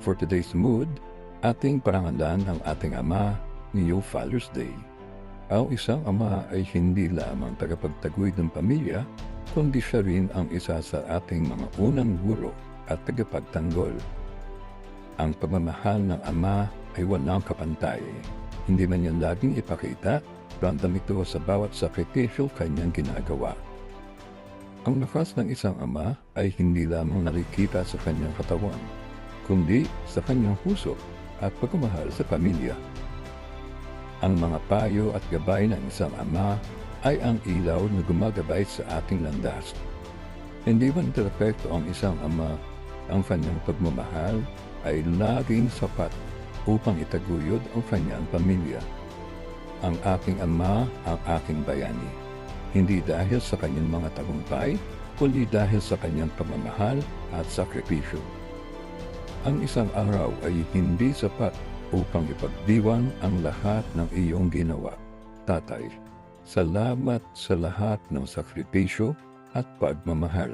For today's mood, ating parangalan ang ating Ama ngayong Father's Day. Ang isang ama ay hindi lamang tagapagtaguyod ng pamilya, kundi siya rin ang isa sa ating mga unang guro at tagapagtanggol. Ang pagmamahal ng ama ay walang kapantay. Hindi man yan laging ipakita, ramdam ito sa bawat sakripisyo kanyang ginagawa. Ang lakas ng isang ama ay hindi lamang nakikita sa kanyang katawan, kundi sa kanyang puso at pagmamahal sa pamilya. Ang mga payo at gabay ng isang ama ay ang ilaw na gumagabay sa ating landas. Hindi man perpekto ang isang ama, ang kanyang pagmamahal ay laging sapat upang itaguyod ang kanyang pamilya. Ang aking ama ang aking bayani, hindi dahil sa kanyang mga tagumpay, kundi dahil sa kanyang pagmamahal at sakripisyo. Ang isang araw ay hindi sapat upang ipagdiwang ang lahat ng iyong ginawa. Tatay, salamat sa lahat ng sakripisyo at pagmamahal.